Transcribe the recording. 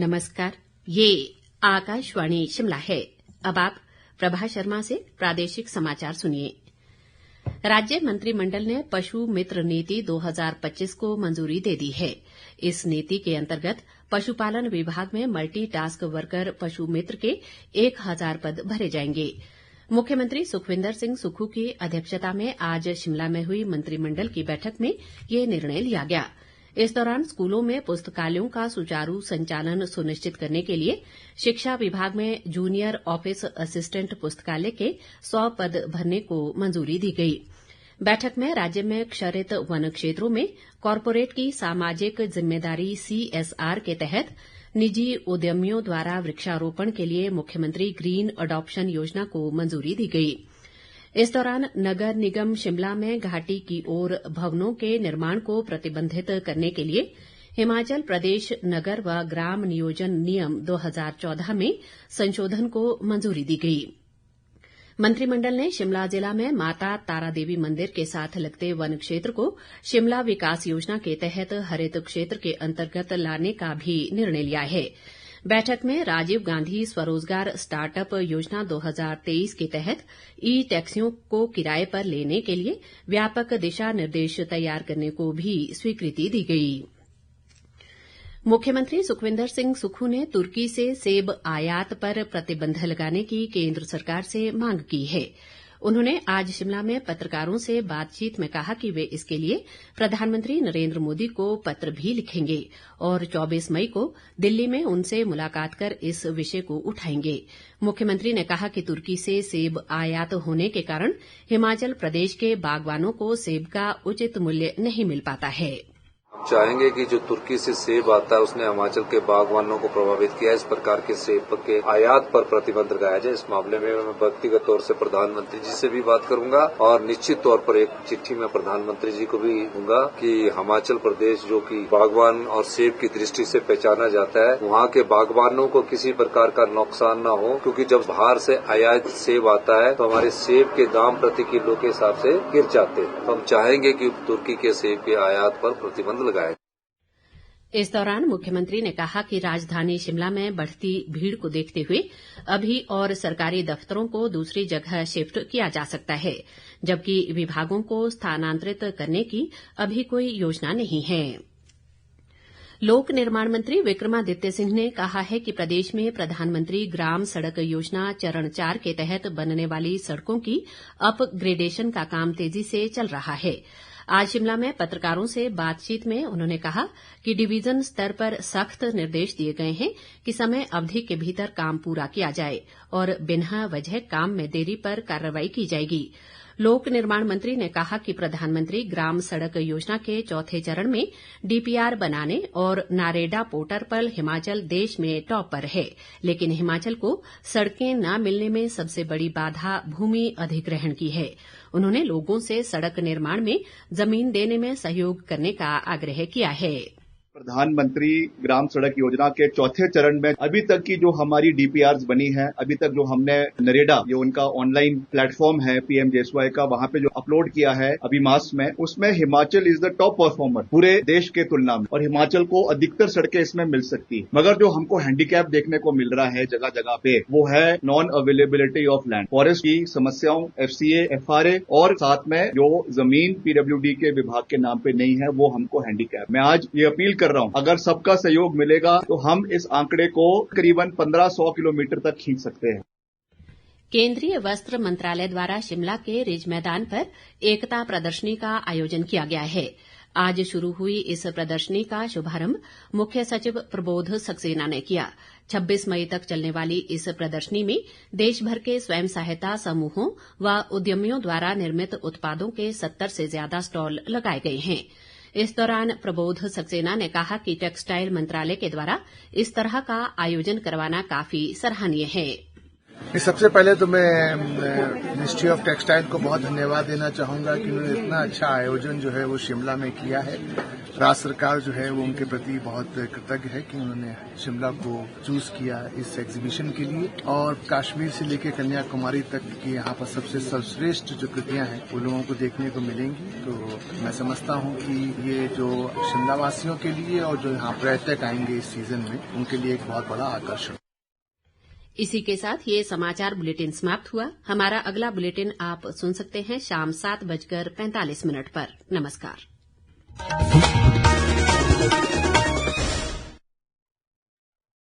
नमस्कार, ये आकाशवाणी शिमला है। अब आप प्रभा शर्मा से प्रादेशिक समाचार सुनिए। राज्य मंत्रिमंडल ने पशु मित्र नीति 2025 को मंजूरी दे दी है। इस नीति के अंतर्गत पशुपालन विभाग में मल्टी टास्क वर्कर पशु मित्र के 1000 पद भरे जाएंगे। मुख्यमंत्री सुखविंदर सिंह सुक्खू की अध्यक्षता में आज शिमला में हुई मंत्रिमंडल की बैठक में ये निर्णय लिया गया। इस दौरान स्कूलों में पुस्तकालयों का सुचारू संचालन सुनिश्चित करने के लिए शिक्षा विभाग में जूनियर ऑफिस असिस्टेंट पुस्तकालय के 100 पद भरने को मंजूरी दी गई। बैठक में राज्य में क्षरित वन क्षेत्रों में कॉरपोरेट की सामाजिक जिम्मेदारी CSR के तहत निजी उद्यमियों द्वारा वृक्षारोपण के लिए मुख्यमंत्री ग्रीन अडॉप्शन योजना को मंजूरी दी गई। इस दौरान नगर निगम शिमला में घाटी की ओर भवनों के निर्माण को प्रतिबंधित करने के लिए हिमाचल प्रदेश नगर व ग्राम नियोजन नियम 2014 में संशोधन को मंजूरी दी गई। मंत्रिमंडल ने शिमला जिला में माता तारा देवी मंदिर के साथ लगते वन क्षेत्र को शिमला विकास योजना के तहत हरित क्षेत्र के अंतर्गत लाने का भी निर्णय लिया है। बैठक में राजीव गांधी स्वरोजगार स्टार्टअप योजना 2023 के तहत ई टैक्सियों को किराए पर लेने के लिए व्यापक दिशा निर्देश तैयार करने को भी स्वीकृति दी गई। मुख्यमंत्री सुखविंदर सिंह सुक्खू ने तुर्की से सेब आयात पर प्रतिबंध लगाने की केंद्र सरकार से मांग की है। उन्होंने आज शिमला में पत्रकारों से बातचीत में कहा कि वे इसके लिए प्रधानमंत्री नरेंद्र मोदी को पत्र भी लिखेंगे और 24 मई को दिल्ली में उनसे मुलाकात कर इस विषय को उठाएंगे। मुख्यमंत्री ने कहा कि तुर्की से सेब आयात होने के कारण हिमाचल प्रदेश के बागवानों को सेब का उचित मूल्य नहीं मिल पाता है। चाहेंगे कि जो तुर्की से सेब आता है उसने हिमाचल के बागवानों को प्रभावित किया। इस प्रकार के सेब के आयात पर प्रतिबंध लगाया जाए। इस मामले में मैं व्यक्तिगत तौर से प्रधानमंत्री जी से भी बात करूंगा और निश्चित तौर पर एक चिट्ठी में प्रधानमंत्री जी को भी दूंगा कि हिमाचल प्रदेश जो कि बागवान और सेब की दृष्टि से पहचाना जाता है, वहाँ के बागवानों को किसी प्रकार का नुकसान न हो, क्योंकि जब बाहर से आयात सेब आता है तो हमारे सेब के दाम प्रति किलो के हिसाब से गिर जाते हैं। तो हम चाहेंगे कि तुर्की के सेब के आयात पर प्रतिबंध इस दौरान मुख्यमंत्री ने कहा कि राजधानी शिमला में बढ़ती भीड़ को देखते हुए अभी और सरकारी दफ्तरों को दूसरी जगह शिफ्ट किया जा सकता है, जबकि विभागों को स्थानांतरित करने की अभी कोई योजना नहीं है। लोक निर्माण मंत्री विक्रमादित्य सिंह ने कहा है कि प्रदेश में प्रधानमंत्री ग्राम सड़क योजना चरण 4 के तहत बनने वाली सड़कों की अपग्रेडेशन का काम तेजी से चल रहा है। आज शिमला में पत्रकारों से बातचीत में उन्होंने कहा कि डिवीजन स्तर पर सख्त निर्देश दिए गए हैं कि समय अवधि के भीतर काम पूरा किया जाए और बिना वजह काम में देरी पर कार्रवाई की जाएगी। लोक निर्माण मंत्री ने कहा कि प्रधानमंत्री ग्राम सड़क योजना के चौथे चरण में DPR बनाने और नारेडा पोर्टल पर हिमाचल देश में टॉप पर है, लेकिन हिमाचल को सड़कें न मिलने में सबसे बड़ी बाधा भूमि अधिग्रहण की है। उन्होंने लोगों से सड़क निर्माण में जमीन देने में सहयोग करने का आग्रह किया है। प्रधानमंत्री ग्राम सड़क योजना के चौथे चरण में अभी तक की जो हमारी DPRs बनी है, अभी तक जो हमने नरेडा जो उनका ऑनलाइन प्लेटफॉर्म है PMJSY का, वहां पे जो अपलोड किया है अभी मास में, उसमें Himachal is the top performer पूरे देश के तुलना में, और हिमाचल को अधिकतर सड़कें इसमें मिल सकती है। मगर जो हमको हैंडीकैप देखने को मिल रहा है जगह जगह पे, वो है non availability of land, forest की समस्याओं, FCA, FRA और साथ में जो जमीन PWD के विभाग के नाम पे नहीं है, वो हमको हैंडीकैप। मैं आज ये अपील कर रहा हूं, अगर सबका सहयोग मिलेगा तो हम इस आंकड़े को करीबन 1500 किलोमीटर तक खींच सकते हैं। केंद्रीय वस्त्र मंत्रालय द्वारा शिमला के रिज मैदान पर एकता प्रदर्शनी का आयोजन किया गया है। आज शुरू हुई इस प्रदर्शनी का शुभारंभ मुख्य सचिव प्रबोध सक्सेना ने किया। 26 मई तक चलने वाली इस प्रदर्शनी में देश भर के स्वयं सहायता समूहों व उद्यमियों द्वारा निर्मित उत्पादों के 70 से ज्यादा स्टॉल लगाए गए हैं। इस दौरान प्रबोध सक्सेना ने कहा कि टेक्सटाइल मंत्रालय के द्वारा इस तरह का आयोजन करवाना काफी सराहनीय है। सबसे पहले तो मैं मिनिस्ट्री ऑफ टेक्सटाइल को बहुत धन्यवाद देना चाहूंगा कि उन्होंने इतना अच्छा आयोजन जो है वो शिमला में किया है। राज्य सरकार जो है वो उनके प्रति बहुत कृतज्ञ है कि उन्होंने शिमला को चूज किया इस एग्जीबिशन के लिए, और कश्मीर से लेकर कन्याकुमारी तक की यहाँ पर सबसे सर्वश्रेष्ठ जो कृतियां हैं वो लोगों को देखने को मिलेंगी। तो मैं समझता हूँ कि ये जो शिमला वासियों के लिए और जो यहाँ पर्यटक आएंगे इस सीजन में उनके लिए एक बहुत बड़ा आकर्षण। इसी के साथ ये समाचार बुलेटिन समाप्त हुआ। हमारा अगला बुलेटिन आप सुन सकते हैं शाम 7:45 पर। नमस्कार।